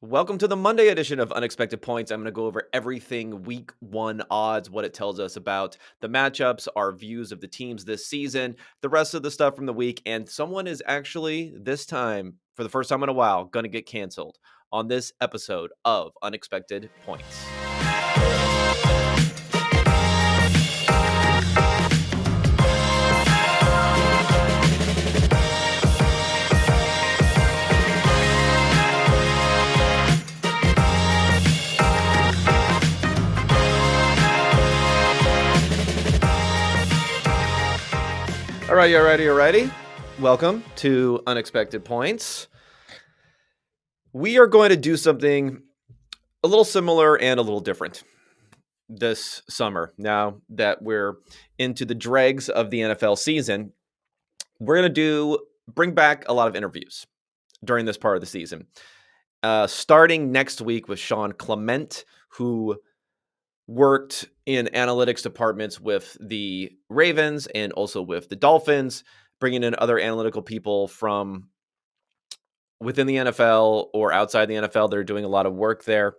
Welcome to the Monday edition of Unexpected Points. I'm going to go over everything week one odds, what it tells us about the matchups, our views of the teams this season, the rest of the stuff from the week. And someone is actually, this time, for the first time in a while, going to get canceled on this episode of Unexpected Points. All right, you ready? Welcome to Unexpected Points. We are going to do something a little similar and a little different this summer. Now that we're into the dregs of the NFL season, we're going to bring back a lot of interviews during this part of the season. Starting next week with Sean Clement, who worked in analytics departments with the Ravens and also with the Dolphins, bringing in other analytical people from within the NFL or outside the NFL. They're doing a lot of work there.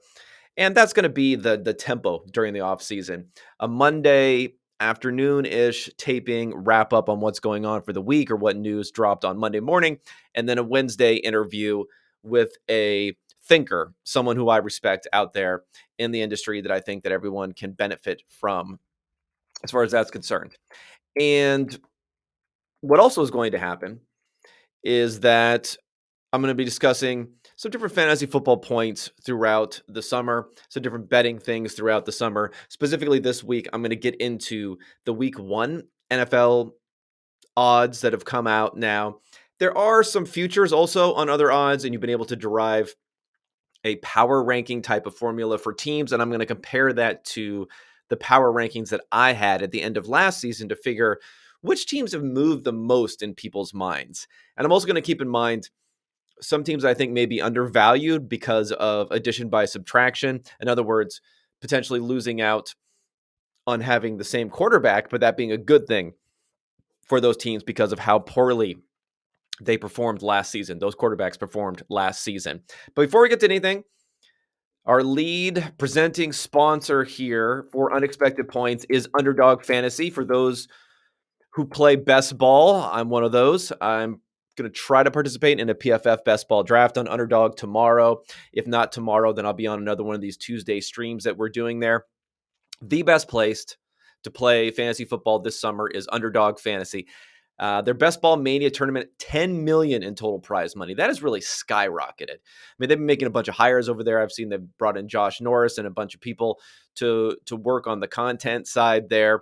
And that's going to be the tempo during the offseason. A Monday afternoon-ish taping, wrap up on what's going on for the week or what news dropped on Monday morning, and then a Wednesday interview with a thinker, someone who I respect out there in the industry that I think that everyone can benefit from as far as that's concerned. And what also is going to happen is that I'm going to be discussing some different fantasy football points throughout the summer, some different betting things throughout the summer. Specifically this week, I'm going to get into the week one NFL odds that have come out now. There are some futures also on other odds, and you've been able to derive a power ranking type of formula for teams. And I'm going to compare that to the power rankings that I had at the end of last season to figure which teams have moved the most in people's minds. And I'm also going to keep in mind some teams I think may be undervalued because of addition by subtraction. In other words, potentially losing out on having the same quarterback, but that being a good thing for those teams because of how poorly they performed last season. Those quarterbacks performed last season. But before we get to anything, our lead presenting sponsor here for Unexpected Points is Underdog Fantasy. For those who play best ball, I'm one of those. I'm going to try to participate in a PFF best ball draft on Underdog tomorrow. If not tomorrow, then I'll be on another one of these Tuesday streams that we're doing there. The best placed to play fantasy football this summer is Underdog Fantasy. Their Best Ball Mania tournament, $10 million in total prize money. That has really skyrocketed. I mean, they've been making a bunch of hires over there. I've seen they've brought in Josh Norris and a bunch of people to work on the content side there.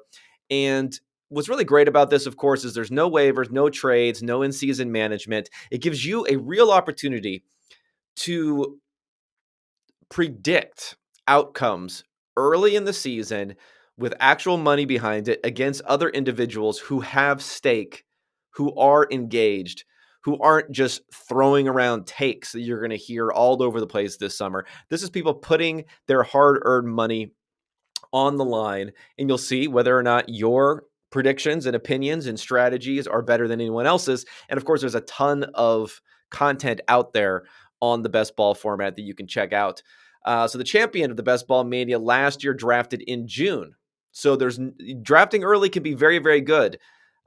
And what's really great about this, of course, is there's no waivers, no trades, no in-season management. It gives you a real opportunity to predict outcomes early in the season with actual money behind it against other individuals who have stake, who are engaged, who aren't just throwing around takes that you're going to hear all over the place this summer. This is people putting their hard-earned money on the line, and you'll see whether or not your predictions and opinions and strategies are better than anyone else's. And of course, there's a ton of content out there on the best ball format that you can check out. So the champion of the Best Ball Mania last year drafted in June. So drafting early can be very, very good.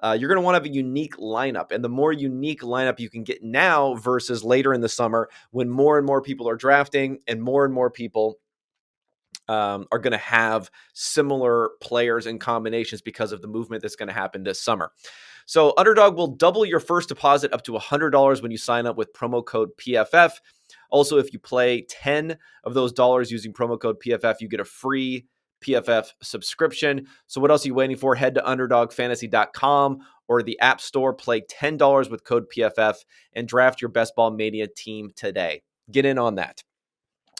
You're going to want to have a unique lineup, and the more unique lineup you can get now versus later in the summer when more and more people are drafting and more people are going to have similar players and combinations because of the movement that's going to happen this summer. So Underdog will double your first deposit up to $100 when you sign up with promo code PFF. Also, if you play 10 of those dollars using promo code PFF, you get a free PFF subscription. So what else are you waiting for? Head to underdogfantasy.com or the App Store, play $10 with code PFF, and draft your Best Ball Mania team today. Get in on that.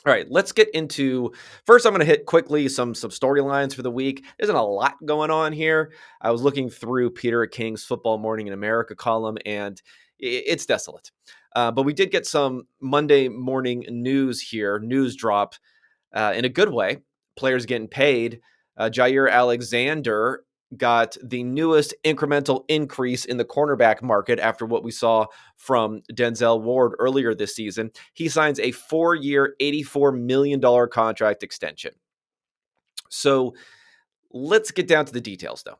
All right, let's get into, first I'm going to hit quickly some storylines for the week. There isn't a lot going on here. I was looking through Peter King's Football Morning in America column, and it's desolate. But we did get some Monday morning news here, news drop in a good way. Players getting paid. Jaire Alexander got the newest incremental increase in the cornerback market after what we saw from Denzel Ward earlier this season. He signs a 4-year, $84 million contract extension. So let's get down to the details, though.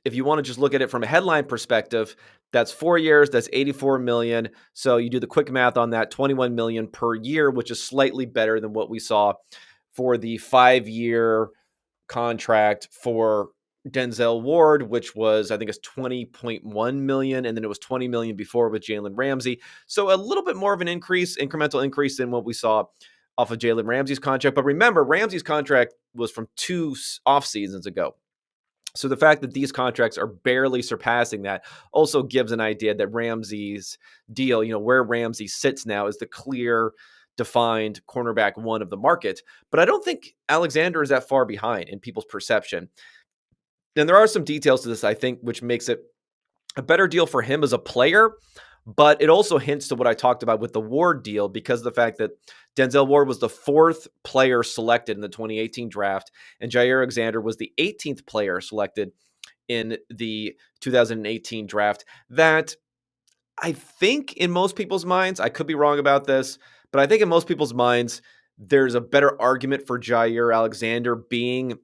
If you want to just look at it from a headline perspective, that's 4 years, that's 84 million. So you do the quick math on that, 21 million per year, which is slightly better than what we saw for the 5-year contract for Denzel Ward, which was, I think it's 20.1 million. And then it was 20 million before with Jalen Ramsey. So a little bit more of an increase, incremental increase than what we saw off of Jalen Ramsey's contract. But remember, Ramsey's contract was from 2 off seasons ago. So the fact that these contracts are barely surpassing that also gives an idea that Ramsey's deal, where Ramsey sits now, is the clear, defined cornerback one of the market. But I don't think Alexander is that far behind in people's perception. And there are some details to this, I think, which makes it a better deal for him as a player. But it also hints to what I talked about with the Ward deal, because of the fact that Denzel Ward was the 4th player selected in the 2018 draft, and Jaire Alexander was the 18th player selected in the 2018 draft. That I think in most people's minds, I could be wrong about this, but I think in most people's minds, there's a better argument for Jaire Alexander being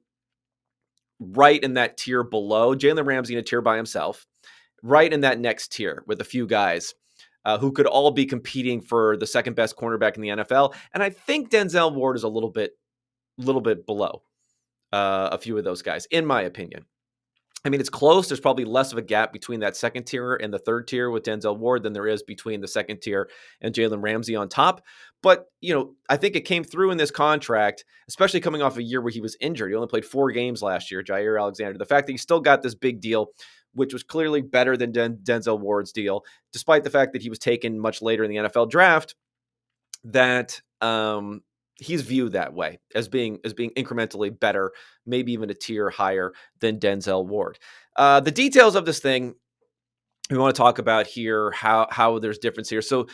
right in that tier below Jalen Ramsey in a tier by himself, right in that next tier with a few guys who could all be competing for the second best cornerback in the NFL. And I think Denzel Ward is a little bit below a few of those guys, in my opinion. I mean, it's close. There's probably less of a gap between that second tier and the third tier with Denzel Ward than there is between the second tier and Jalen Ramsey on top. But, I think it came through in this contract, especially coming off a year where he was injured. He only played 4 games last year, Jaire Alexander. The fact that he still got this big deal, which was clearly better than Denzel Ward's deal, despite the fact that he was taken much later in the NFL draft, that he's viewed that way as being incrementally better, maybe even a tier higher than Denzel Ward. The details of this thing we want to talk about here, how there's difference here. So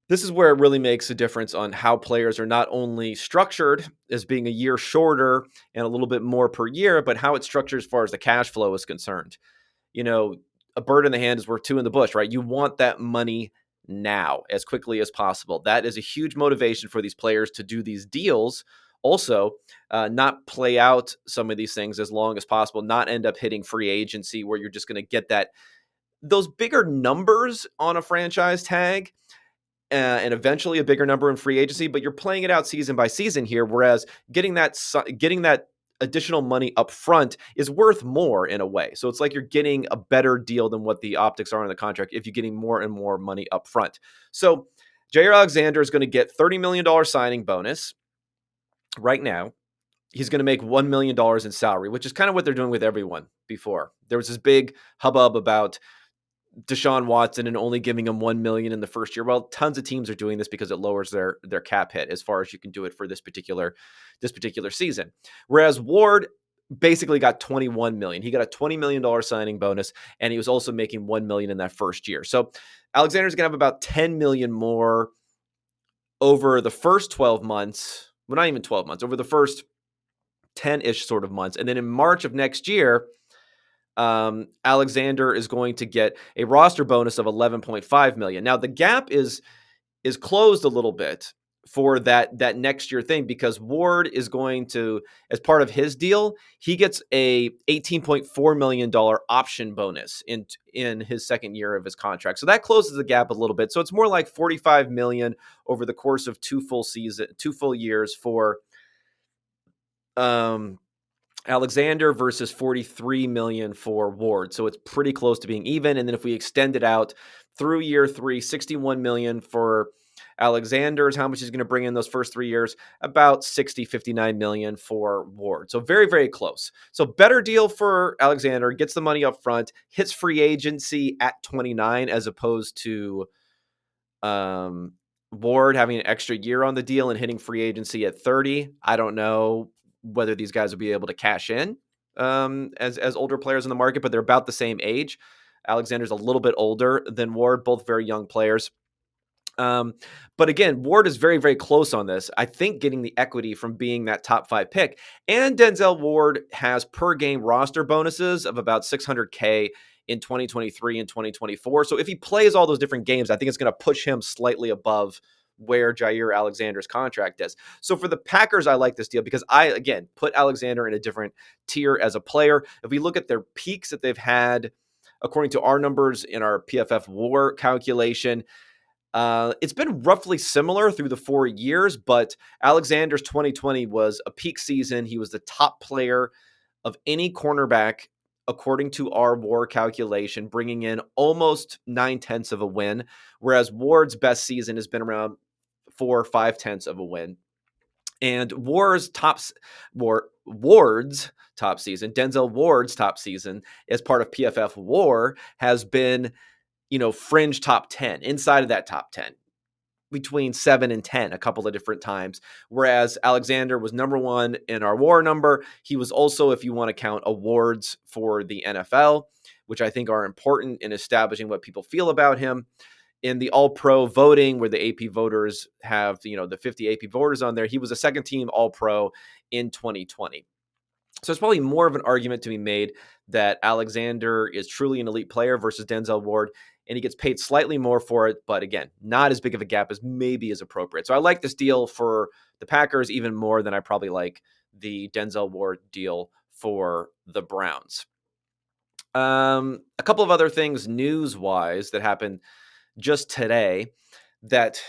this is where it really makes a difference on how players are not only structured as being a year shorter and a little bit more per year, but how it's structured as far as the cash flow is concerned. A bird in the hand is worth 2 in the bush, right? You want that money now as quickly as possible. That is a huge motivation for these players to do these deals. Also, not play out some of these things as long as possible, not end up hitting free agency where you're just going to get those bigger numbers on a franchise tag and eventually a bigger number in free agency, but you're playing it out season by season here. Whereas getting that additional money up front is worth more in a way. So it's like you're getting a better deal than what the optics are in the contract if you're getting more and more money up front. So Jaire Alexander is going to get $30 million signing bonus right now. He's going to make $1 million in salary, which is kind of what they're doing with everyone before. There was this big hubbub about Deshaun Watson and only giving him $1 million in the first year. Well, tons of teams are doing this because it lowers their cap hit as far as you can do it for this particular season. Whereas Ward basically got $21 million. He got a $20 million signing bonus, and he was also making $1 million in that first year. So Alexander's going to have about $10 million more over the first 12 months. Well, not even 12 months, over the first 10-ish sort of months. And then in March of next year, Alexander is going to get a roster bonus of $11.5 million. Now the gap is closed a little bit for that next year thing, because Ward is going to, as part of his deal, he gets a $18.4 million option bonus in his second year of his contract. So that closes the gap a little bit. So it's more like $45 million over the course of 2 full years for Alexander versus $43 million for Ward. So it's pretty close to being even. And then if we extend it out through year 3, $61 million for Alexander is how much he's going to bring in those first 3 years, about $59 million for Ward. So very, very close. So better deal for Alexander, gets the money up front, hits free agency at 29 as opposed to Ward having an extra year on the deal and hitting free agency at 30. I don't know whether these guys will be able to cash in as older players in the market, but they're about the same age. Alexander's a little bit older than Ward, both very young players. But again, Ward is very, very close on this. I think getting the equity from being that top 5 pick. And Denzel Ward has per game roster bonuses of about $600K in 2023 and 2024. So if he plays all those different games, I think it's going to push him slightly above where Jaire Alexander's contract is. So for the Packers, I like this deal because I, again, put Alexander in a different tier as a player. If we look at their peaks that they've had, according to our numbers in our PFF WAR calculation, it's been roughly similar through the 4 years, but Alexander's 2020 was a peak season. He was the top player of any cornerback, according to our WAR calculation, bringing in almost 9/10 of a win, whereas Ward's best season has been around 4 or 5/10 of a win. And Ward's top season, Denzel Ward's top season, as part of PFF WAR, has been, fringe top 10, inside of that top 10, between 7 and 10 a couple of different times. Whereas Alexander was number 1 in our WAR number. He was also, if you want to count awards for the NFL, which I think are important in establishing what people feel about him, in the All-Pro voting, where the AP voters have, the 50 AP voters on there, he was a second-team All-Pro in 2020. So it's probably more of an argument to be made that Alexander is truly an elite player versus Denzel Ward, and he gets paid slightly more for it, but again, not as big of a gap as maybe is appropriate. So I like this deal for the Packers even more than I probably like the Denzel Ward deal for the Browns. A couple of other things news-wise that happened just today that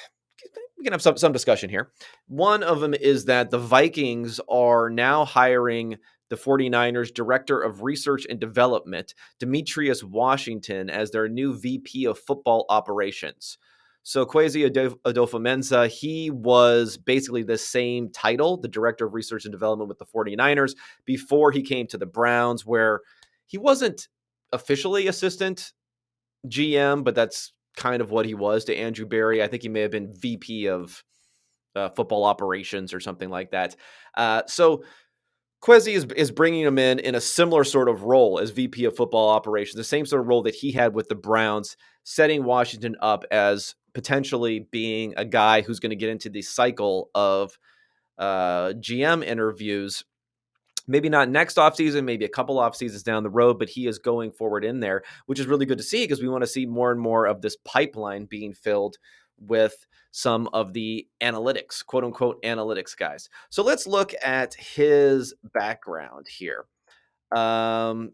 we can have some discussion here. One of them is that the Vikings are now hiring the 49ers Director of Research and Development, Demetrius Washington, as their new VP of Football Operations. So Kwesi Adofo-Mensah, he was basically the same title, the Director of Research and Development with the 49ers, before he came to the Browns, where he wasn't officially assistant GM, but that's kind of what he was to Andrew Berry. I think he may have been VP of football operations or something like that. So Kwesi is bringing him in a similar sort of role as VP of football operations, the same sort of role that he had with the Browns, setting Washington up as potentially being a guy who's going to get into the cycle of GM interviews. Maybe not next offseason, maybe a couple off seasons down the road, but he is going forward in there, which is really good to see because we want to see more and more of this pipeline being filled with some of the analytics, quote unquote, analytics guys. So let's look at his background here. Let's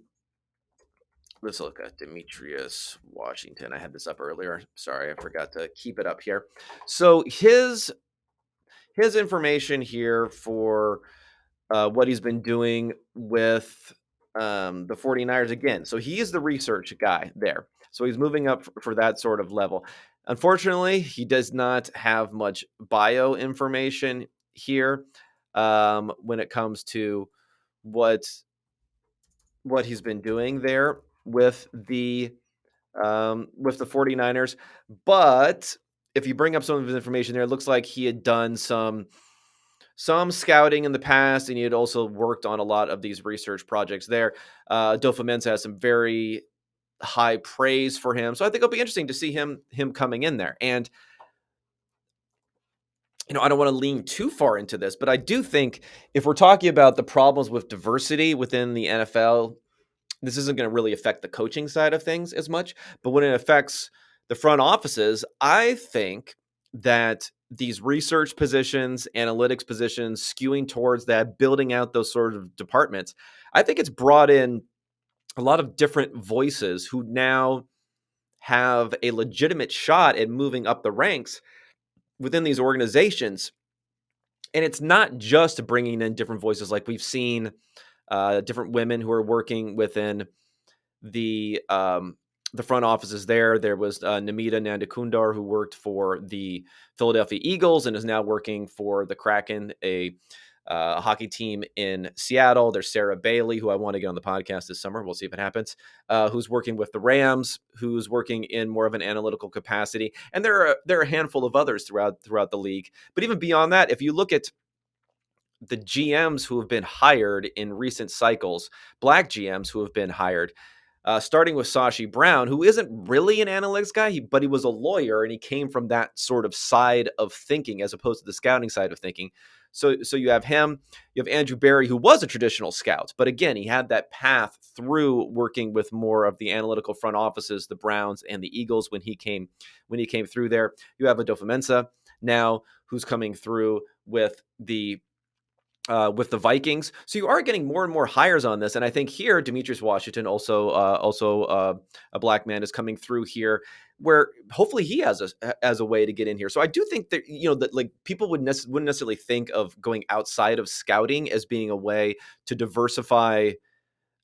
look at Demetrius Washington. I had this up earlier. Sorry, I forgot to keep it up here. So his information here for what he's been doing with the 49ers again. So he is the research guy there. So he's moving up for that sort of level. Unfortunately, he does not have much bio information here when it comes to what he's been doing there with the 49ers. But if you bring up some of his information there, it looks like he had done some scouting in the past, and he had also worked on a lot of these research projects there. Adofo-Mensah has some very high praise for him. So I think it'll be interesting to see him coming in there. And, I don't want to lean too far into this, but I do think if we're talking about the problems with diversity within the NFL, this isn't going to really affect the coaching side of things as much. But when it affects the front offices, I think that these research positions, analytics positions, skewing towards that, building out those sort of departments, I think it's brought in a lot of different voices who now have a legitimate shot at moving up the ranks within these organizations. And it's not just bringing in different voices. Like we've seen different women who are working within the front offices there. There was Namita Nandakundar, who worked for the Philadelphia Eagles and is now working for the Kraken, a hockey team in Seattle. There's Sarah Bailey, who I want to get on the podcast this summer. We'll see if it happens. Who's working with the Rams, who's working in more of an analytical capacity. And there are a handful of others throughout the league. But even beyond that, if you look at the GMs who have been hired in recent cycles, black GMs who have been hired, starting with Sashi Brown, who isn't really an analytics guy, but he was a lawyer and he came from that sort of side of thinking as opposed to the scouting side of thinking. So you have him, you have Andrew Berry, who was a traditional scout, but again, he had that path through working with more of the analytical front offices, the Browns and the Eagles when he came through there. You have Adolfo Mensa now, who's coming through with the Vikings. So you are getting more and more hires on this. And I think here, Demetrius Washington, also a black man, is coming through here, where hopefully he has a way to get in here. So I do think that, that like people wouldn't necessarily think of going outside of scouting as being a way to diversify,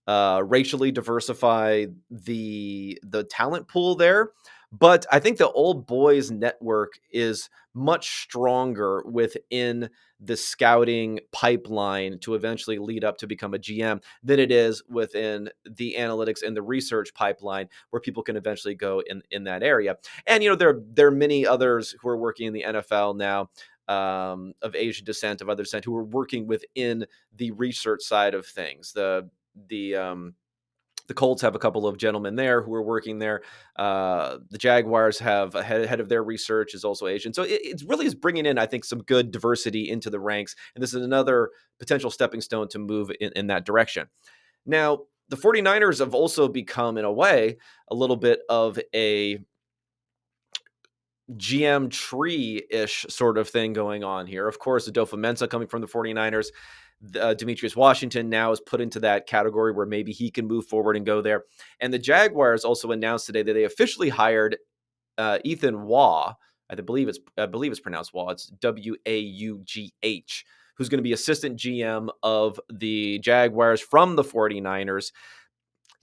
racially diversify the talent pool there. But I think the old boys network is much stronger within the scouting pipeline to eventually lead up to become a GM than it is within the analytics and the research pipeline where people can eventually go in that area. And, there are many others who are working in the NFL now, of Asian descent, of other descent, who are working within the research side of things. The Colts have a couple of gentlemen there who are working there. The Jaguars have a head of their research is also Asian. So it really is bringing in, I think, some good diversity into the ranks. And this is another potential stepping stone to move in that direction. Now, the 49ers have also become, in a way, a little bit of a GM tree-ish sort of thing going on here. Of course, Adolfo Mensa coming from the 49ers. Demetrius Washington now is put into that category where maybe he can move forward and go there. And the Jaguars also announced today that they officially hired Ethan Waugh. I believe it's pronounced Waugh. It's Waugh, who's going to be assistant GM of the Jaguars from the 49ers.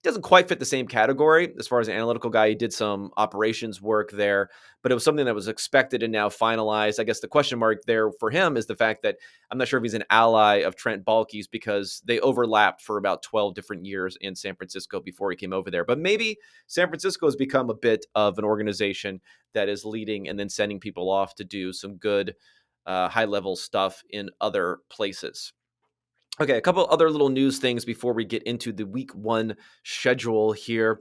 Doesn't quite fit the same category as far as an analytical guy. He did some operations work there, but it was something that was expected and now finalized. I guess the question mark there for him is the fact that I'm not sure if he's an ally of Trent Baalke's because they overlapped for about 12 different years in San Francisco before he came over there. But maybe San Francisco has become a bit of an organization that is leading and then sending people off to do some good high-level stuff in other places. Okay, a couple other little news things before we get into the week 1 schedule here.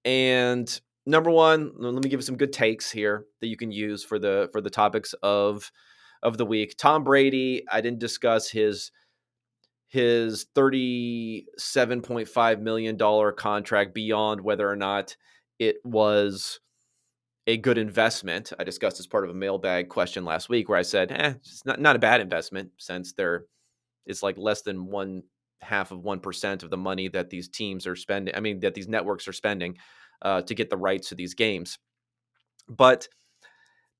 And number one, let me give you some good takes here that you can use for the topics of the week. Tom Brady, I didn't discuss his $37.5 million contract beyond whether or not it was a good investment. I discussed as part of a mailbag question last week where I said, it's not a bad investment since it's like less than 0.5% of the money that these teams are spending. I mean, that these networks are spending to get the rights to these games. But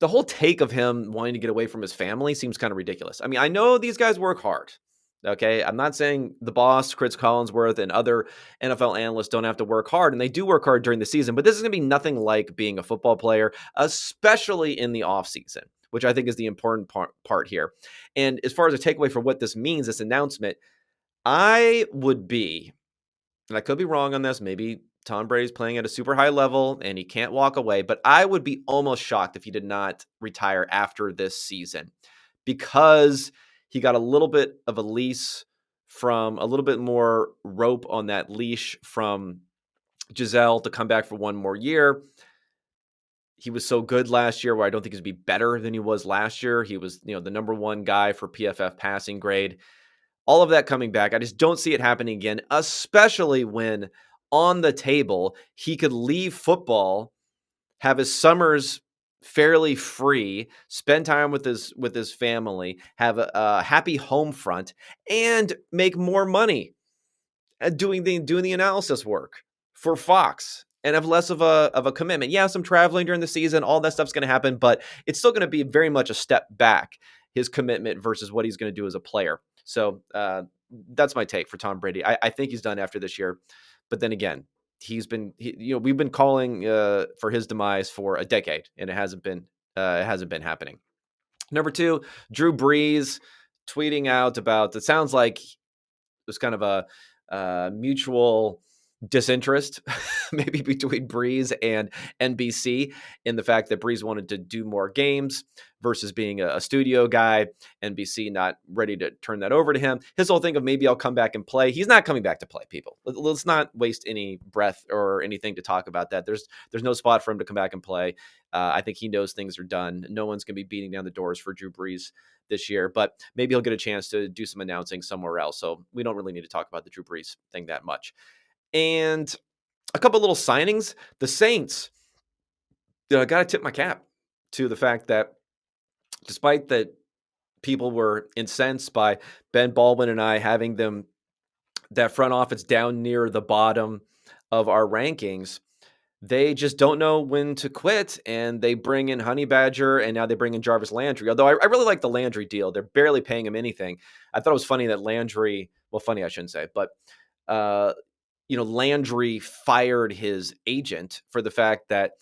the whole take of him wanting to get away from his family seems kind of ridiculous. I mean, I know these guys work hard. Okay. I'm not saying the boss, Chris Collinsworth, and other NFL analysts don't have to work hard, and they do work hard during the season, but this is going to be nothing like being a football player, especially in the offseason, which I think is the important part here. And as far as a takeaway for what this means, this announcement, I would be, and I could be wrong on this, maybe Tom Brady's playing at a super high level and he can't walk away, but I would be almost shocked if he did not retire after this season because he got a little bit of a leash from a little bit more rope on that leash from Giselle to come back for one more year. He was so good last year where I don't think he's be better than he was last year. He was, the number one guy for PFF passing grade. All of that coming back. I just don't see it happening again, especially when on the table, he could leave football, have his summers fairly free, spend time with his family, have a happy home front, and make more money at doing the analysis work for Fox and have less of a commitment. Yeah, some traveling during the season, all that stuff's going to happen, but it's still going to be very much a step back, his commitment versus what he's going to do as a player. So that's my take for Tom Brady. I think he's done after this year, but then again, we've been calling for his demise for a decade, and it hasn't been happening. Number 2, Drew Brees tweeting out about, it sounds like it was kind of a mutual disinterest maybe between Brees and NBC in the fact that Brees wanted to do more games versus being a studio guy, NBC not ready to turn that over to him. His whole thing of maybe I'll come back and play. He's not coming back to play, people. Let's not waste any breath or anything to talk about that. There's no spot for him to come back and play. I think he knows things are done. No one's going to be beating down the doors for Drew Brees this year, but maybe he'll get a chance to do some announcing somewhere else. So we don't really need to talk about the Drew Brees thing that much. And a couple little signings. The Saints, got to tip my cap to the fact that despite that people were incensed by Ben Baldwin and I having them, that front office down near the bottom of our rankings, they just don't know when to quit, and they bring in Honey Badger, and now they bring in Jarvis Landry. Although I really like the Landry deal. They're barely paying him anything. I thought it was funny that Landry, well, funny I shouldn't say, but Landry fired his agent for the fact that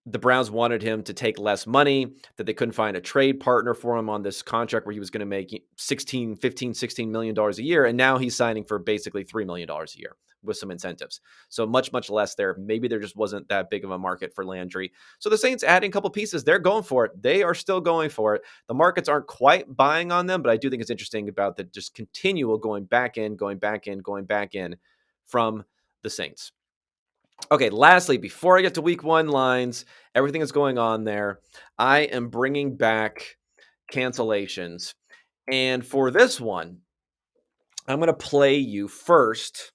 the Browns wanted him to take less money, that they couldn't find a trade partner for him on this contract where he was going to make $16 million a year. And now he's signing for basically $3 million a year with some incentives. So much, much less there. Maybe there just wasn't that big of a market for Landry. So the Saints adding a couple pieces, they're going for it. They are still going for it. The markets aren't quite buying on them, but I do think it's interesting about the just continual going back in from the Saints. Okay, lastly, before I get to week one lines, everything that's going on there, I am bringing back cancellations. And for this one, I'm going to play you first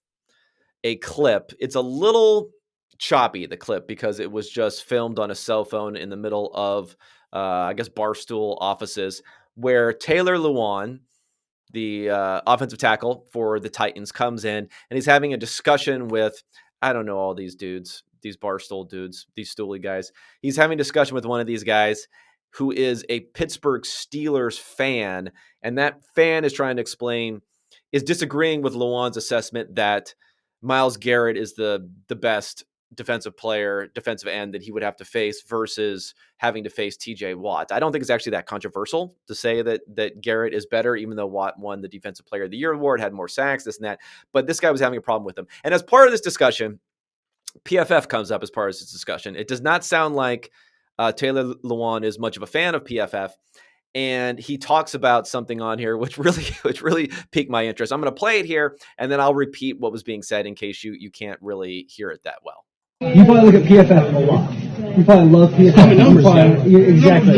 a clip. It's a little choppy, the clip, because it was just filmed on a cell phone in the middle of, Barstool offices, where Taylor Lewan, the offensive tackle for the Titans, comes in and he's having a discussion with, I don't know all these dudes, these Barstool dudes, these Stooly guys. He's having a discussion with one of these guys who is a Pittsburgh Steelers fan, and that fan is trying to is disagreeing with Lewan's assessment that Myles Garrett is the best defensive end that he would have to face versus having to face TJ Watt. I don't think it's actually that controversial to say that Garrett is better, even though Watt won the Defensive Player of the Year award, had more sacks, this and that. But this guy was having a problem with him. And as part of this discussion, PFF comes up as part of this discussion. It does not sound like Taylor Lewan is much of a fan of PFF. And he talks about something on here which really piqued my interest. I'm going to play it here, and then I'll repeat what was being said in case you can't really hear it that well. You probably look at PFF a lot. You probably love PFF. Exactly.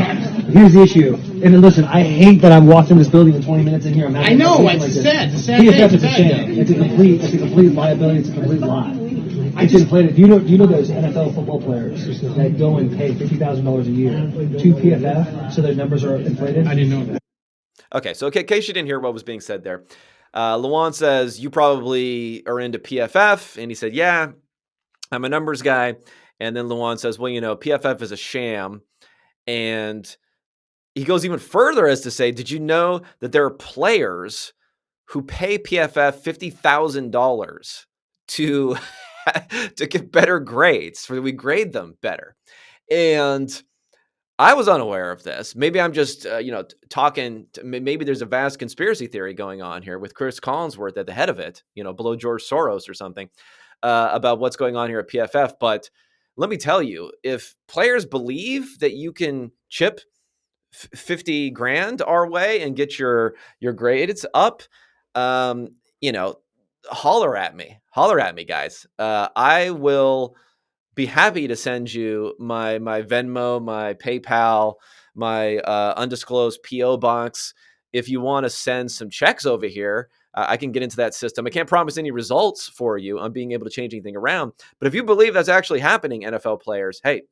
Here's the issue. And then listen, I hate that I've walked in this building in 20 minutes in here. I know. It's sad. PFF is a sham. It's a complete liability. It's a complete lie. It's inflated. Do you know those NFL football players that go and pay $50,000 a year to PFF so their numbers are inflated? I didn't know that. Okay, so in case you didn't hear what was being said there, Lewan says, you probably are into PFF. And he said, yeah, I'm a numbers guy. And then Lewan says, well, PFF is a sham. And he goes even further as to say, did you know that there are players who pay PFF $50,000 to get better grades, so we grade them better? And I was unaware of this. Maybe I'm just, talking. Maybe there's a vast conspiracy theory going on here with Chris Collinsworth at the head of it, below George Soros or something, about what's going on here at PFF. But let me tell you, if players believe that you can chip $50,000 our way and get your grades up, holler at me, guys. I will be happy to send you my Venmo, my PayPal, my undisclosed PO box. If you want to send some checks over here, I can get into that system. I can't promise any results for you on being able to change anything around. But if you believe that's actually happening, NFL players, hey,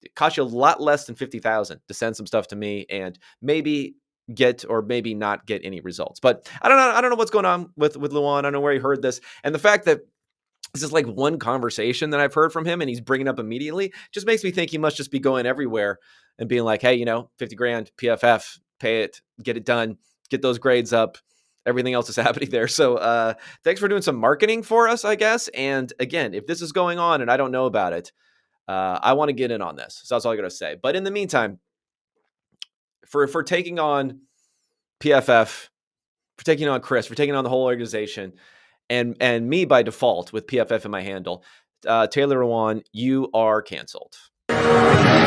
it costs you a lot less than $50,000 to send some stuff to me and maybe get or maybe not get any results. But I don't know what's going on with Lewan. I don't know where he heard this. And the fact that this is like one conversation that I've heard from him and he's bringing up immediately just makes me think he must just be going everywhere and being like, hey, $50,000 PFF, pay it, get it done, get those grades up. Everything else is happening there. So thanks for doing some marketing for us, I guess. And again, if this is going on and I don't know about it, I want to get in on this. So that's all I got to say. But in the meantime, for taking on PFF, for taking on Chris, for taking on the whole organization, and me by default with PFF in my handle. Taylor Lewan, you are canceled.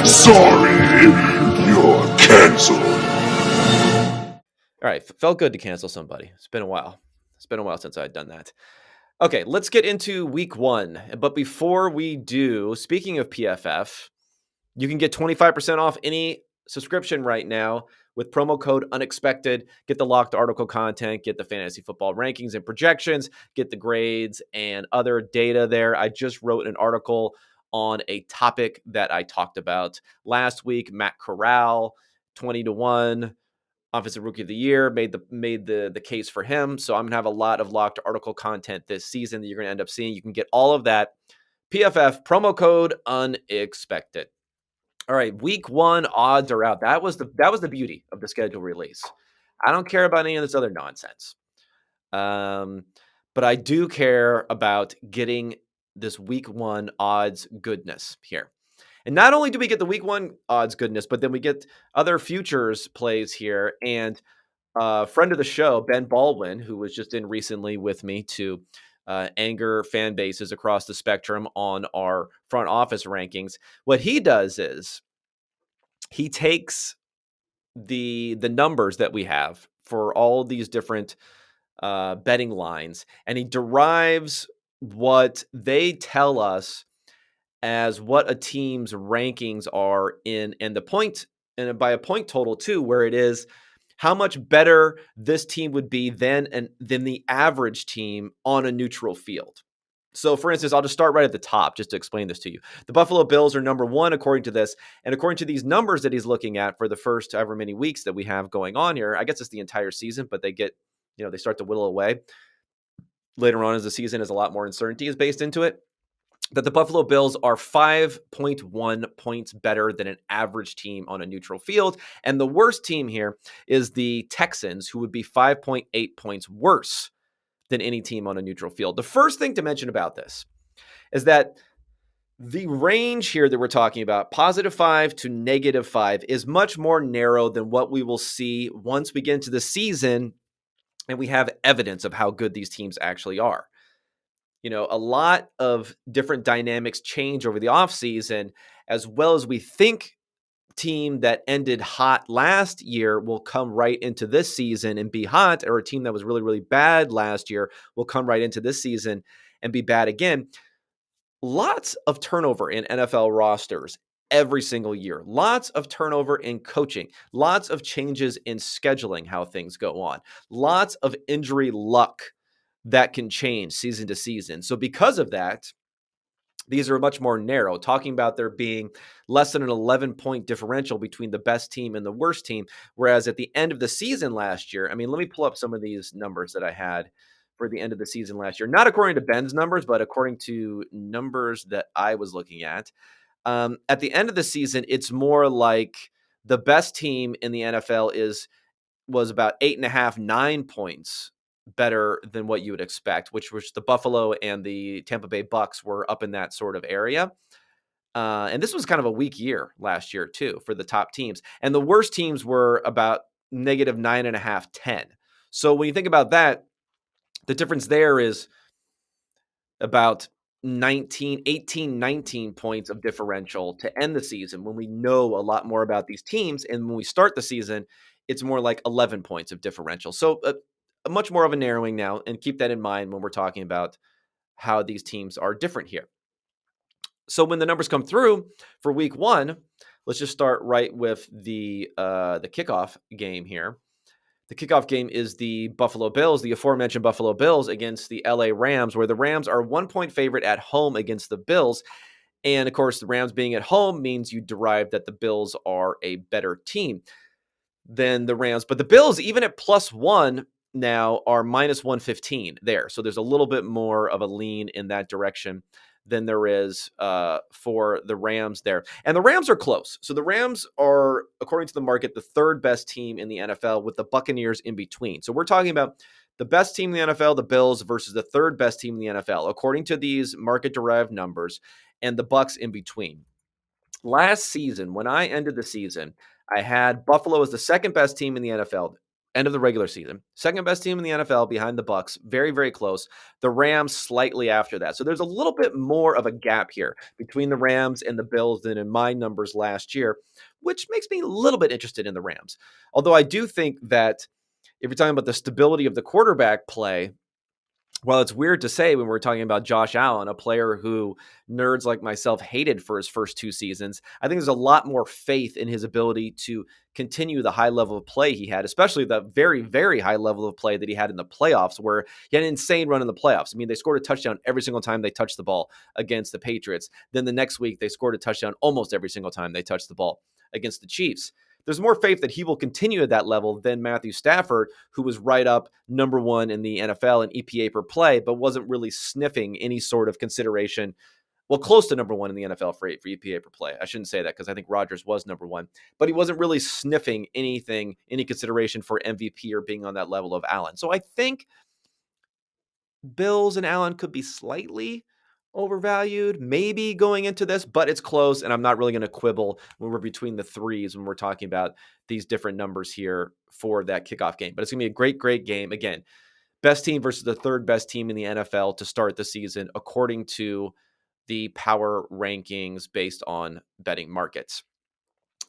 Sorry, you're canceled. All right, felt good to cancel somebody. It's been a while. It's been a while since I'd done that. Okay, let's get into week 1. But before we do, speaking of PFF, you can get 25% off any subscription right now with promo code UNEXPECTED. Get the locked article content, get the fantasy football rankings and projections, get the grades and other data there. I just wrote an article on a topic that I talked about last week. Matt Corral, 20-1. Offensive Rookie of the Year, made the case for him. So I'm going to have a lot of locked article content this season that you're going to end up seeing. You can get all of that. PFF, promo code UNEXPECTED. All right, week 1 odds are out. That was the beauty of the schedule release. I don't care about any of this other nonsense. But I do care about getting this week 1 odds goodness here. And not only do we get the week 1 odds goodness, but then we get other futures plays here. And a friend of the show, Ben Baldwin, who was just in recently with me to anger fan bases across the spectrum on our front office rankings. What he does is he takes the numbers that we have for all these different betting lines, and he derives what they tell us as what a team's rankings are and the point, and by a point total too, where it is how much better this team would be than the average team on a neutral field. So, for instance, I'll just start right at the top just to explain this to you. The Buffalo Bills are number 1 according to this, and according to these numbers that he's looking at for the first however many weeks that we have going on here. I guess it's the entire season, but they start to whittle away later on as the season, as a lot more uncertainty is based into it. That the Buffalo Bills are 5.1 points better than an average team on a neutral field. And the worst team here is the Texans, who would be 5.8 points worse than any team on a neutral field. The first thing to mention about this is that the range here that we're talking about, +5 to -5, is much more narrow than what we will see once we get into the season and we have evidence of how good these teams actually are. A lot of different dynamics change over the offseason, as well as we think team that ended hot last year will come right into this season and be hot, or a team that was really, really bad last year will come right into this season and be bad again. Lots of turnover in NFL rosters every single year. Lots of turnover in coaching. Lots of changes in scheduling, how things go on. Lots of injury luck that can change season to season. So because of that, these are much more narrow, talking about there being less than an 11-point differential between the best team and the worst team. Whereas at the end of the season last year, let me pull up some of these numbers that I had for the end of the season last year, not according to Ben's numbers, but according to numbers that I was looking at. At the end of the season, it's more like the best team in the NFL was about 8.5, 9 points better than what you would expect, which was the Buffalo and the Tampa Bay Bucks were up in that sort of area. And this was kind of a weak year last year too for the top teams. And the worst teams were about -9.5, 10. So when you think about that, the difference there is about 18, 19 points of differential to end the season when we know a lot more about these teams. And when we start the season, it's more like 11 points of differential. So a much more of a narrowing now, and keep that in mind when we're talking about how these teams are different here. So when the numbers come through for week 1, let's just start right with the kickoff game here. The kickoff game is the Buffalo Bills, the aforementioned Buffalo Bills against the LA Rams, where the Rams are 1-point favorite at home against the Bills. And of course, the Rams being at home means you derive that the Bills are a better team than the Rams. But the Bills, even at +1 now, are -115 there. So there's a little bit more of a lean in that direction than there is for the Rams there. And the Rams are close. So the Rams are, according to the market, the 3rd best team in the NFL with the Buccaneers in between. So we're talking about the best team in the NFL, the Bills, versus the 3rd best team in the NFL, according to these market-derived numbers, and the Bucs in between. Last season, when I ended the season, I had Buffalo as the 2nd best team in the NFL end of the regular season. Second best team in the NFL behind the Bucs, very, very close. The Rams slightly after that. So there's a little bit more of a gap here between the Rams and the Bills than in my numbers last year, which makes me a little bit interested in the Rams. Although I do think that if you're talking about the stability of the quarterback play, well, it's weird to say when we're talking about Josh Allen, a player who nerds like myself hated for his first 2 seasons. I think there's a lot more faith in his ability to continue the high level of play he had, especially the very, very high level of play that he had in the playoffs, where he had an insane run in the playoffs. I mean, they scored a touchdown every single time they touched the ball against the Patriots. Then the next week, they scored a touchdown almost every single time they touched the ball against the Chiefs. There's more faith that he will continue at that level than Matthew Stafford, who was right up number 1 in the NFL in EPA per play, but wasn't really sniffing any sort of consideration. Well, close to number 1 in the NFL for EPA per play. I shouldn't say that because I think Rodgers was number 1, but he wasn't really sniffing anything, any consideration for MVP or being on that level of Allen. So I think Bills and Allen could be slightly overvalued, maybe going into this, but it's close, and I'm not really going to quibble when we're between the threes when we're talking about these different numbers here for that kickoff game. But it's going to be a great, great game. Again, best team versus the third best team in the NFL to start the season, according to the power rankings based on betting markets.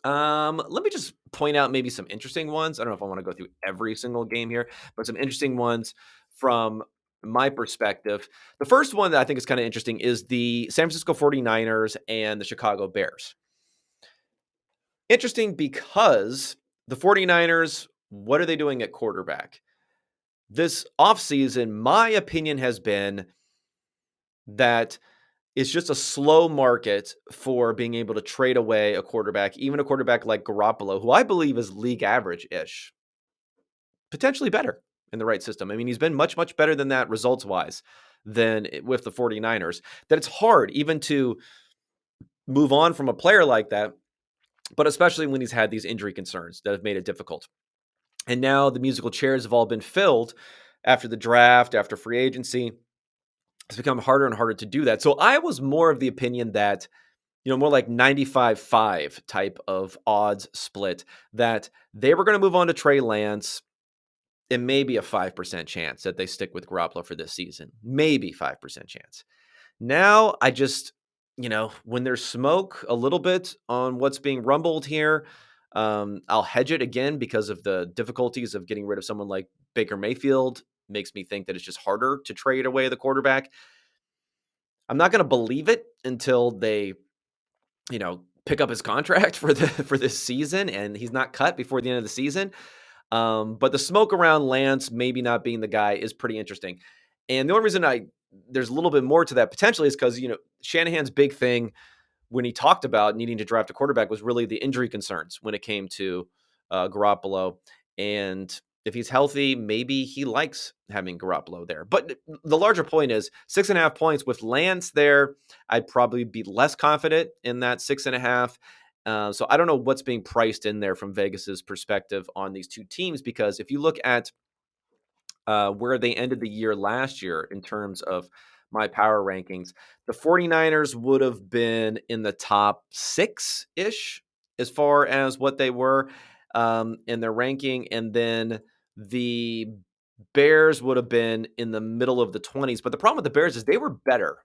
Let me just point out maybe some interesting ones. I don't know if I want to go through every single game here, but some interesting ones from my perspective. The first one that I think is kind of interesting is the San Francisco 49ers and the Chicago Bears. Interesting because the 49ers, what are they doing at quarterback? This offseason, my opinion has been that it's just a slow market for being able to trade away a quarterback, even a quarterback like Garoppolo, who I believe is league average-ish, potentially better in the right system. I mean, he's been much, much better than that results-wise than with the 49ers, that it's hard even to move on from a player like that, but especially when he's had these injury concerns that have made it difficult. And now the musical chairs have all been filled after the draft, after free agency. It's become harder and harder to do that. So I was more of the opinion that, more like 95-5 type of odds split, that they were going to move on to Trey Lance. It may be a 5% chance that they stick with Garoppolo for this season. Maybe 5% chance. Now I just, when there's smoke a little bit on what's being rumbled here, I'll hedge it again because of the difficulties of getting rid of someone like Baker Mayfield. Makes me think that it's just harder to trade away the quarterback. I'm not going to believe it until they, pick up his contract for this season and he's not cut before the end of the season. But the smoke around Lance maybe not being the guy is pretty interesting. And the only reason there's a little bit more to that potentially is because, Shanahan's big thing when he talked about needing to draft a quarterback was really the injury concerns when it came to Garoppolo. And if he's healthy, maybe he likes having Garoppolo there. But the larger point is 6.5 points with Lance there. I'd probably be less confident in that 6.5. So I don't know what's being priced in there from Vegas's perspective on these two teams, because if you look at where they ended the year last year in terms of my power rankings, the 49ers would have been in the top 6-ish as far as what they were in their ranking. And then the Bears would have been in the middle of the 20s. But the problem with the Bears is they were better.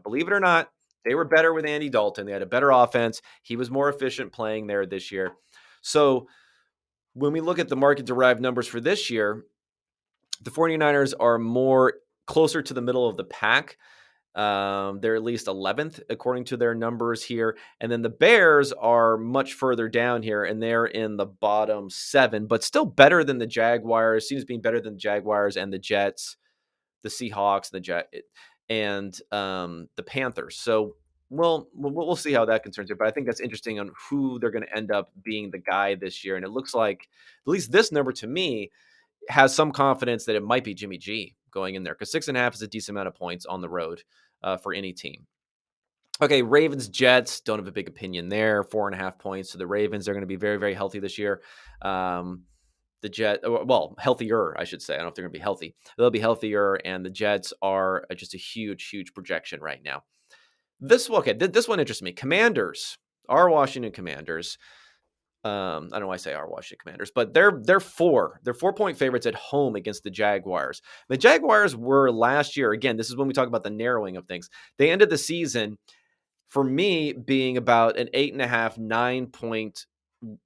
Believe it or not, they were better with Andy Dalton. They had a better offense. He was more efficient playing there this year. So when we look at the market-derived numbers for this year, the 49ers are more closer to the middle of the pack. They're at least 11th according to their numbers here. And then the Bears are much further down here, and they're in the bottom 7, but still better than the Jaguars. Seems being better than the Jaguars and the Jets, the Seahawks, and the Panthers. So we'll see how that concerns it. But I think that's interesting on who they're going to end up being the guy this year. And it looks like, at least this number to me, has some confidence that it might be Jimmy G going in there, because 6.5 is a decent amount of points on the road for any team. Okay, Ravens, Jets, don't have a big opinion there. 4.5 points. So the Ravens are going to be very, very healthy this year. Healthier, I should say. I don't know if they're going to be healthy. They'll be healthier, and the Jets are just a huge, huge projection right now. This one interests me. Commanders, our Washington Commanders. I don't know why I say our Washington Commanders, but they're 4-point favorites at home against the Jaguars. The Jaguars were last year, again, this is when we talk about the narrowing of things. They ended the season, for me, being about an 8.5,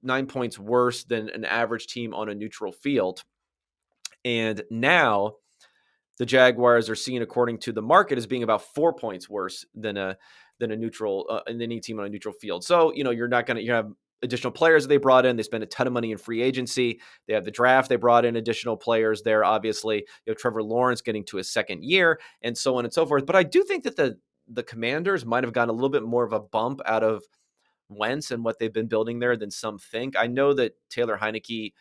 9 points worse than an average team on a neutral field. And now the Jaguars are seen, according to the market, as being about 4 points worse than a neutral than any team on a neutral field. So you're not going to have additional players that they brought in. They spent a ton of money in free agency. They have the draft. They brought in additional players there. Obviously, Trevor Lawrence getting to his second year, and so on and so forth. But I do think that the Commanders might have gotten a little bit more of a bump out of Wentz and what they've been building there than some think. I know that Taylor Heineke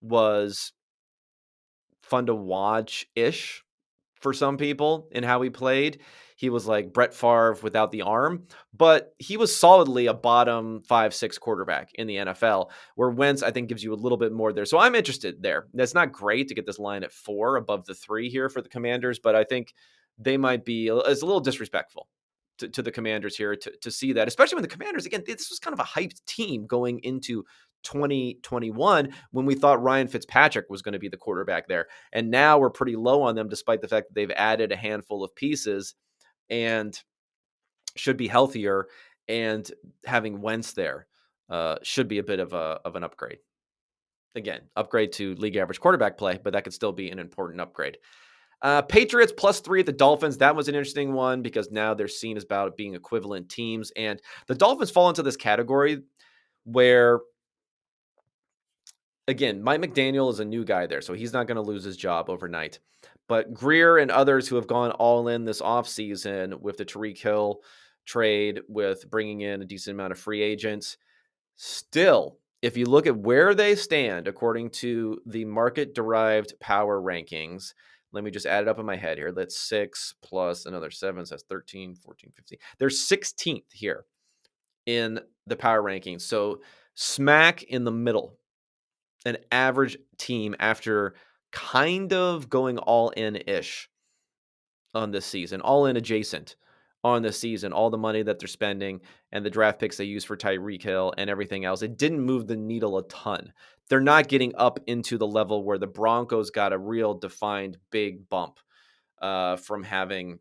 was fun to watch-ish for some people in how he played. He was like Brett Favre without the arm, but he was solidly a bottom 5-6 quarterback in the NFL, where Wentz, I think, gives you a little bit more there. So I'm interested there. That's not great to get this line at 4 above the 3 here for the Commanders, but I think they might be, it's a little disrespectful to the Commanders here to see that, especially when the Commanders, again, this was kind of a hyped team going into 2021 when we thought Ryan Fitzpatrick was going to be the quarterback there. And now we're pretty low on them, despite the fact that they've added a handful of pieces and should be healthier, and having Wentz there should be a bit of an upgrade. Again, upgrade to league average quarterback play, but that could still be an important upgrade. Patriots +3 at the Dolphins. That was an interesting one because now they're seen as about being equivalent teams. And the Dolphins fall into this category where, again, Mike McDaniel is a new guy there, so he's not going to lose his job overnight. But Greer and others who have gone all in this offseason with the Tyreek Hill trade, with bringing in a decent amount of free agents, still, if you look at where they stand according to the market-derived power rankings, let me just add it up in my head here. That's 6 plus another 7, so that's 13, 14, 15. They're 16th here in the power rankings. So smack in the middle, an average team after kind of going all in-ish on this season, all in adjacent on this season, all the money that they're spending and the draft picks they use for Tyreek Hill and everything else. It didn't move the needle a ton. They're not getting up into the level where the Broncos got a real defined big bump from having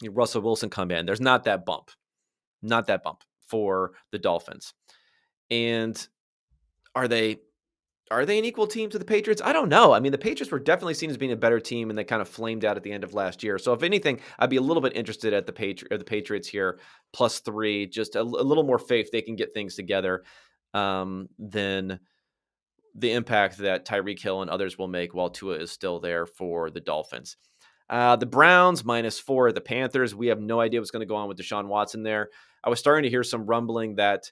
Russell Wilson come in. There's not that bump for the Dolphins. And are they an equal team to the Patriots? I don't know. I mean, the Patriots were definitely seen as being a better team, and they kind of flamed out at the end of last year. So if anything, I'd be a little bit interested at the Patriots here, +3, just a little more faith they can get things together than the impact that Tyreek Hill and others will make while Tua is still there for the Dolphins. The Browns -4 at the Panthers. We have no idea what's going to go on with Deshaun Watson there. I was starting to hear some rumbling that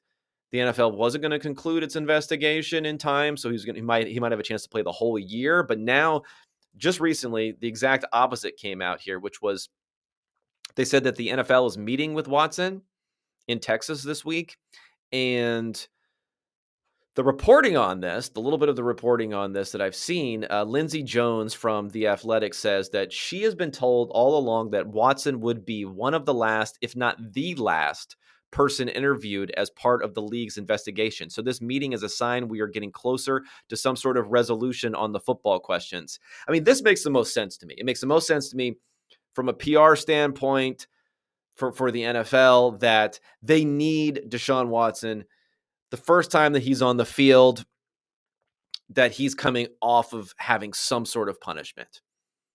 the NFL wasn't going to conclude its investigation in time, so he might have a chance to play the whole year. But now, just recently, the exact opposite came out here, which was they said that the NFL is meeting with Watson in Texas this week, and the reporting on this, the little bit of the reporting on this that I've seen, Lindsey Jones from The Athletic says that she has been told all along that Watson would be one of the last, if not the last, person interviewed as part of the league's investigation. So this meeting is a sign we are getting closer to some sort of resolution on the football questions. I mean, this makes the most sense to me. It makes the most sense to me from a PR standpoint for the NFL that they need Deshaun Watson the first time that he's on the field, that he's coming off of having some sort of punishment.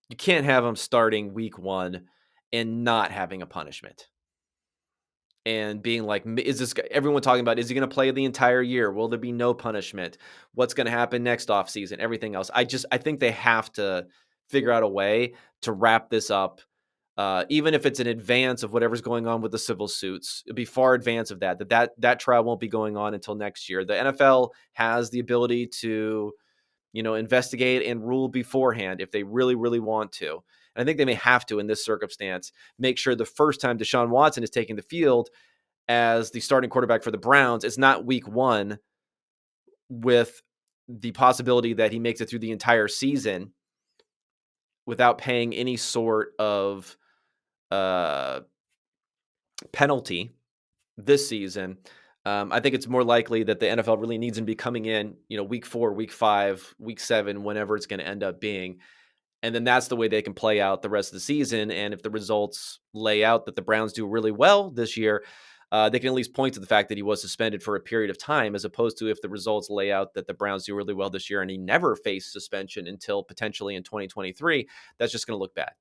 You can't have him starting week 1 and not having a punishment. And being like, is this everyone talking about, is he going to play the entire year? Will there be no punishment? What's going to happen next offseason? Everything else. I think they have to figure out a way to wrap this up, even if it's in advance of whatever's going on with the civil suits. It'd be far advance of that trial won't be going on until next year. The NFL has the ability to, investigate and rule beforehand if they really, really want to. I think they may have to, in this circumstance, make sure the first time Deshaun Watson is taking the field as the starting quarterback for the Browns, it's not week 1 with the possibility that he makes it through the entire season without paying any sort of penalty this season. I think it's more likely that the NFL really needs him to be coming in, week 4, week 5, week 7, whenever it's going to end up being. And then that's the way they can play out the rest of the season. And if the results lay out that the Browns do really well this year, they can at least point to the fact that he was suspended for a period of time, as opposed to if the results lay out that the Browns do really well this year and he never faced suspension until potentially in 2023, that's just going to look bad.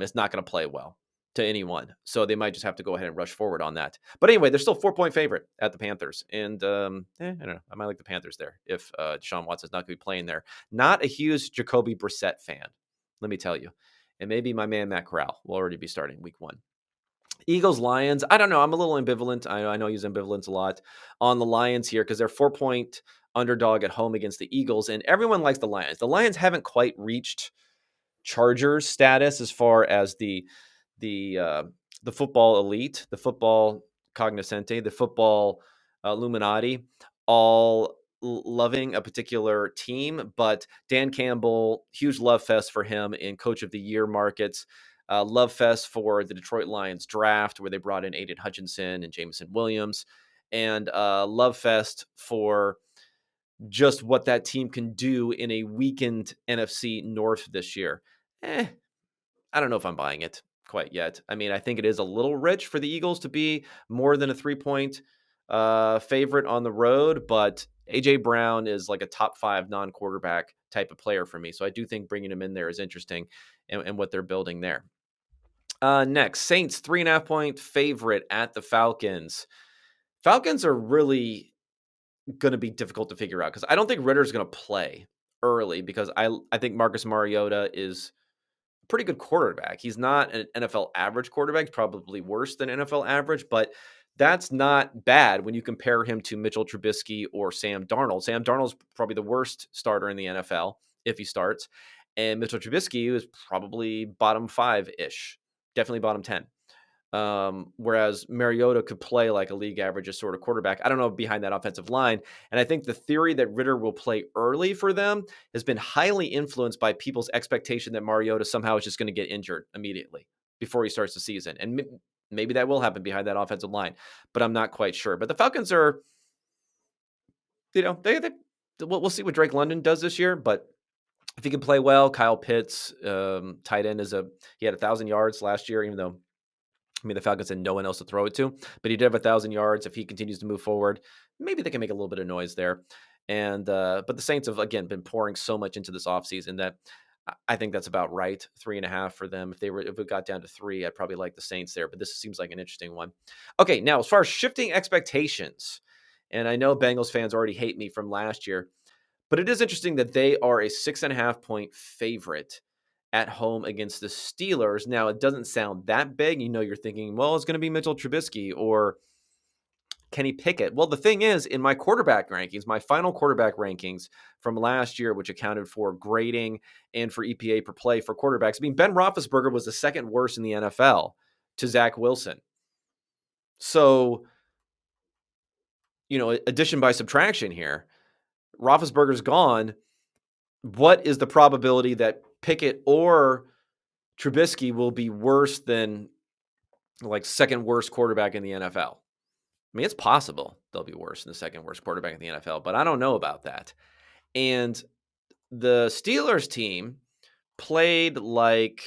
It's not going to play well to anyone. So they might just have to go ahead and rush forward on that. But anyway, they're still 4-point favorite at the Panthers. And I don't know. I might like the Panthers there if Deshaun Watson's not going to be playing there. Not a huge Jacoby Brissett fan, let me tell you. And maybe my man Matt Corral will already be starting week 1. Eagles, Lions. I don't know. I'm a little ambivalent. I know I use ambivalence a lot on the Lions here because they're 4-point underdog at home against the Eagles. And everyone likes the Lions. The Lions haven't quite reached Chargers status as far as the football elite, the football cognoscente, the football Illuminati, all loving a particular team. But Dan Campbell, huge love fest for him in Coach of the Year markets. Love fest for the Detroit Lions draft, where they brought in Aiden Hutchinson and Jameson Williams, and love fest for just what that team can do in a weakened NFC North this year. I don't know if I'm buying it quite yet. I mean, I think it is a little rich for the Eagles to be more than a 3-point favorite on the road, but A.J. Brown is like a top 5 non-quarterback type of player for me. So I do think bringing him in there is interesting and what they're building there. Next, Saints 3.5-point favorite at the Falcons. Falcons are really going to be difficult to figure out because I don't think Ritter's going to play early because I think Marcus Mariota is a pretty good quarterback. He's not an NFL average quarterback. He's probably worse than NFL average, but that's not bad when you compare him to Mitchell Trubisky or Sam Darnold. Sam Darnold's probably the worst starter in the NFL if he starts, and Mitchell Trubisky is probably bottom 5-ish, definitely bottom 10. Whereas Mariota could play like a league average sort of quarterback. I don't know behind that offensive line. And I think the theory that Ritter will play early for them has been highly influenced by people's expectation that Mariota somehow is just going to get injured immediately before he starts the season. And maybe that will happen behind that offensive line, but I'm not quite sure. But the Falcons are, we'll see what Drake London does this year, but if he can play well, Kyle Pitts, tight end he had 1,000 yards last year, even though the Falcons had no one else to throw it to, but he did have 1,000 yards. If he continues to move forward, maybe they can make a little bit of noise there. And but the Saints have, again, been pouring so much into this offseason that I think that's about right. 3.5 for them. If it got down to 3, I'd probably like the Saints there, but this seems like an interesting one. Okay, now as far as shifting expectations, and I know Bengals fans already hate me from last year, but it is interesting that they are a 6.5-point favorite at home against the Steelers. Now, it doesn't sound that big. You're thinking, well, it's going to be Mitchell Trubisky or Kenny Pickett. Well, the thing is, in my quarterback rankings, my final quarterback rankings from last year, which accounted for grading and for EPA per play for quarterbacks, Ben Roethlisberger was the second worst in the NFL to Zach Wilson. So, addition by subtraction here. Roethlisberger's gone. What is the probability that Pickett or Trubisky will be worse than like second worst quarterback in the NFL? I mean, it's possible they'll be worse than the second worst quarterback in the NFL, but I don't know about that. And the Steelers team played like,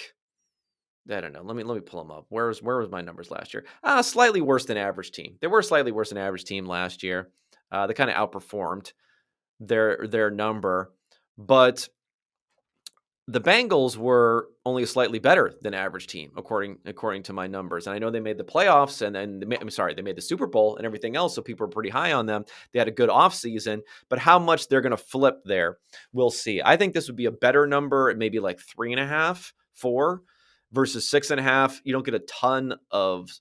I don't know. Let me pull them up. Where was my numbers last year? Slightly worse than average team. They were slightly worse than average team last year. They kind of outperformed their number, but the Bengals were only a slightly better than average team, according to my numbers. And I know they made the playoffs they made the Super Bowl and everything else. So people are pretty high on them. They had a good offseason, but how much they're going to flip there, we'll see. I think this would be a better number at maybe like 3.5, 4 versus 6.5. You don't get a ton of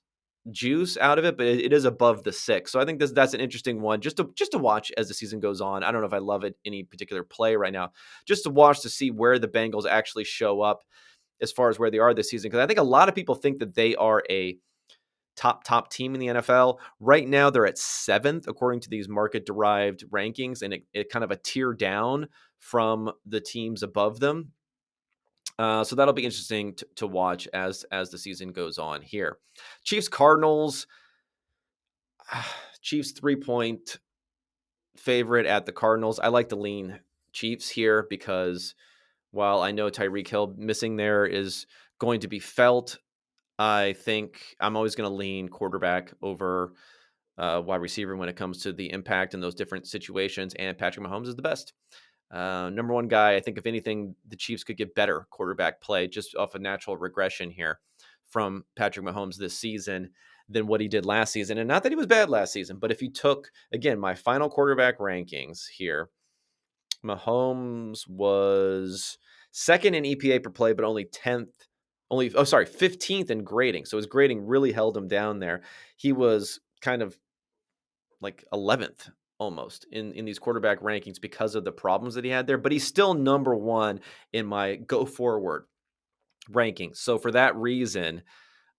juice out of it, but it is above the 6. So I think that's an interesting one just to watch as the season goes on. I don't know if I love it any particular play right now, just to watch to see where the Bengals actually show up as far as where they are this season. Because I think a lot of people think that they are a top team in the NFL. Right now, they're at 7th, according to these market-derived rankings, and it kind of a tier down from the teams above them. So that'll be interesting to watch as the season goes on here. Chiefs, Cardinals. Chiefs 3-point favorite at the Cardinals. I like to lean Chiefs here because while I know Tyreek Hill missing there is going to be felt, I think I'm always going to lean quarterback over wide receiver when it comes to the impact in those different situations. And Patrick Mahomes is the best. Number one guy, I think if anything, the Chiefs could get better quarterback play just off a natural regression here from Patrick Mahomes this season than what he did last season. And not that he was bad last season, but if you took, again, my final quarterback rankings here, Mahomes was second in EPA per play, but only 15th in grading. So his grading really held him down there. He was kind of like 11th almost in these quarterback rankings because of the problems that he had there, but he's still number one in my go forward rankings. So for that reason,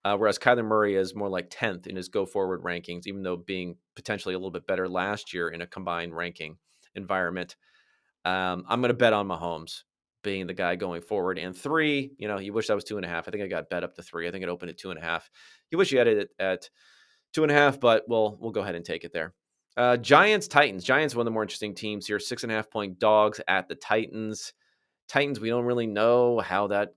whereas Kyler Murray is more like 10th in his go forward rankings, even though being potentially a little bit better last year in a combined ranking environment, I'm going to bet on Mahomes being the guy going forward. And 3, you wish that was 2.5. I think I got bet up to 3. I think it opened at 2.5. You wish you had it at 2.5, but we'll go ahead and take it there. Giants, Titans. Giants, one of the more interesting teams here. 6.5-point dogs at the Titans. Titans, we don't really know how that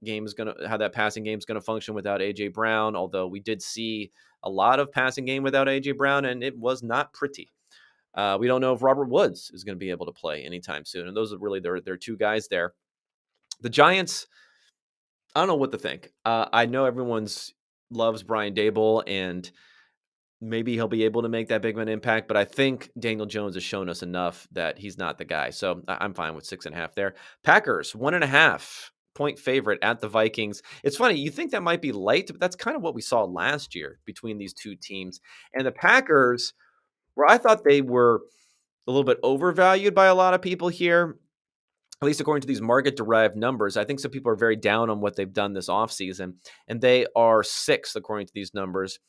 passing game is gonna function without AJ Brown. Although we did see a lot of passing game without AJ Brown, and it was not pretty. We don't know if Robert Woods is going to be able to play anytime soon, and those are really their two guys there. The Giants, I don't know what to think. I know everyone's loves Brian Daboll, and maybe he'll be able to make that big of an impact, but I think Daniel Jones has shown us enough that he's not the guy. So I'm fine with 6.5 there. Packers, 1.5-point favorite at the Vikings. It's funny, you think that might be light, but that's kind of what we saw last year between these two teams. And the Packers, where I thought they were a little bit overvalued by a lot of people here, at least according to these market-derived numbers. I think some people are very down on what they've done this offseason, and they are 6th according to these numbers.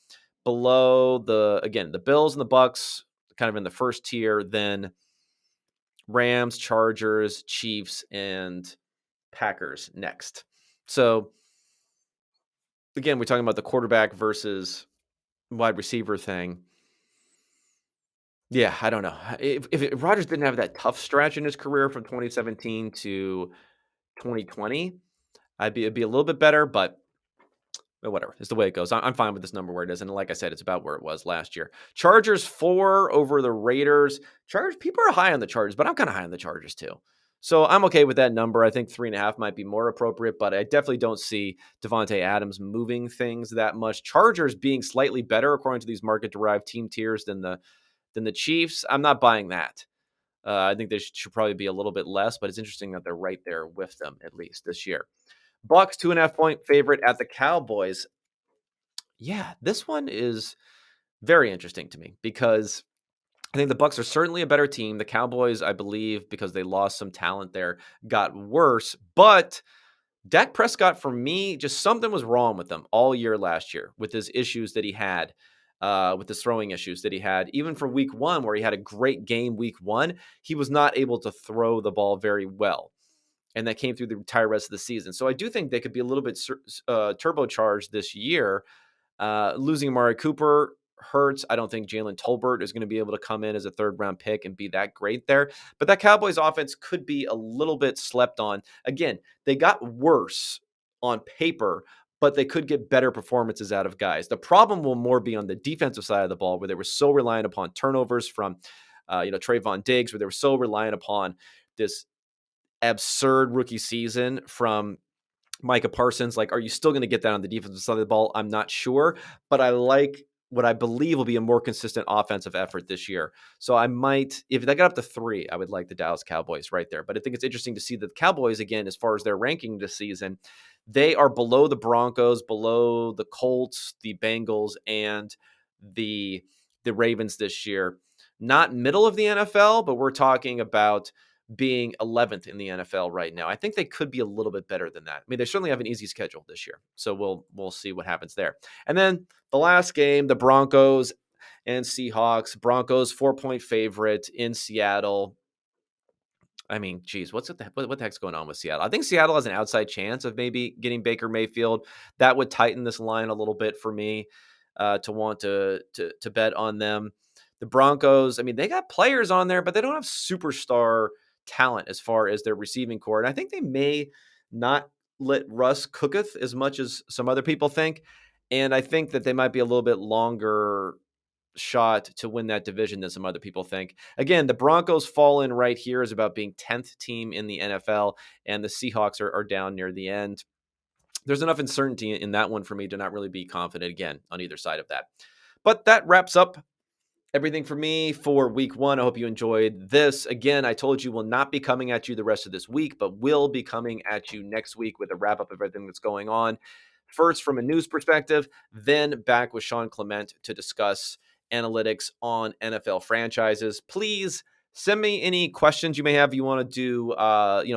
Below the Bills and the Bucks, kind of in the first tier, then Rams, Chargers, Chiefs, and Packers next. So again, we're talking about the quarterback versus wide receiver thing. Yeah, I don't know. If Rodgers didn't have that tough stretch in his career from 2017 to 2020, it'd be a little bit better, but whatever. It's the way it goes. I'm fine with this number where it is. And like I said, it's about where it was last year. Chargers 4 over the Raiders. People are high on the Chargers, but I'm kind of high on the Chargers too. So I'm okay with that number. I think 3.5 might be more appropriate, but I definitely don't see Devontae Adams moving things that much. Chargers being slightly better according to these market-derived team tiers than the Chiefs. I'm not buying that. I think they should probably be a little bit less, but it's interesting that they're right there with them, at least this year. Bucks, 2.5-point favorite at the Cowboys. Yeah, this one is very interesting to me because I think the Bucks are certainly a better team. The Cowboys, I believe, because they lost some talent there, got worse. But Dak Prescott, for me, just something was wrong with him all year last year with his issues that he had, with his throwing issues that he had. Even for week 1, where he had a great game week 1, he was not able to throw the ball very well. And that came through the entire rest of the season. So I do think they could be a little bit turbocharged this year. Losing Amari Cooper hurts. I don't think Jalen Tolbert is going to be able to come in as a 3rd-round pick and be that great there. But that Cowboys offense could be a little bit slept on. Again, they got worse on paper, but they could get better performances out of guys. The problem will more be on the defensive side of the ball, where they were so reliant upon turnovers from Trayvon Diggs, where they were so reliant upon this absurd rookie season from Micah Parsons. Like, are you still going to get that on the defensive side of the ball? I'm not sure, but I like what I believe will be a more consistent offensive effort this year. So I might, if they got up to 3, I would like the Dallas Cowboys right there. But I think it's interesting to see that the Cowboys, again, as far as their ranking this season, they are below the Broncos, below the Colts, the Bengals, and the Ravens this year. Not middle of the NFL, but we're talking about being 11th in the NFL right now. I think they could be a little bit better than that. I mean, they certainly have an easy schedule this year, so we'll see what happens there. And then the last game, the Broncos and Seahawks. Broncos 4-point favorite in Seattle. I mean, geez, what the heck's going on with Seattle? I think Seattle has an outside chance of maybe getting Baker Mayfield. That would tighten this line a little bit for me to want to bet on them. The Broncos, I mean, they got players on there, but they don't have superstar talent as far as their receiving core. And I think they may not let Russ cooketh as much as some other people think. And I think that they might be a little bit longer shot to win that division than some other people think. Again, the Broncos fall in right here is about being 10th team in the NFL, and the Seahawks are down near the end. There's enough uncertainty in that one for me to not really be confident again on either side of that. But that wraps up everything for me for week 1. I hope you enjoyed this. Again, I told you we'll not be coming at you the rest of this week, but will be coming at you next week with a wrap up of everything that's going on. First, from a news perspective, then back with Sean Clement to discuss analytics on NFL franchises. Please send me any questions you may have. You want to do,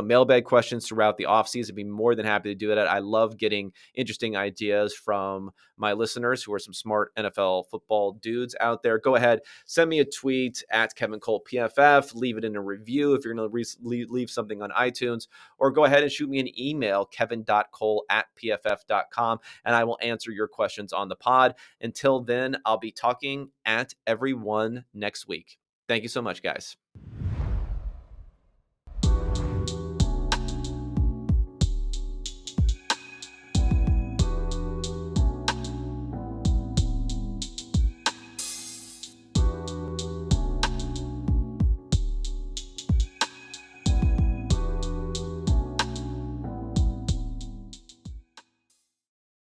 mailbag questions throughout the offseason. I'd be more than happy to do that. I love getting interesting ideas from my listeners who are some smart NFL football dudes out there. Go ahead, send me a tweet at Kevin Colt PFF. Leave it in a review if you're going to leave something on iTunes, or go ahead and shoot me an email, kevin.cole@pff.com, and I will answer your questions on the pod. Until then, I'll be talking at everyone next week. Thank you so much, guys.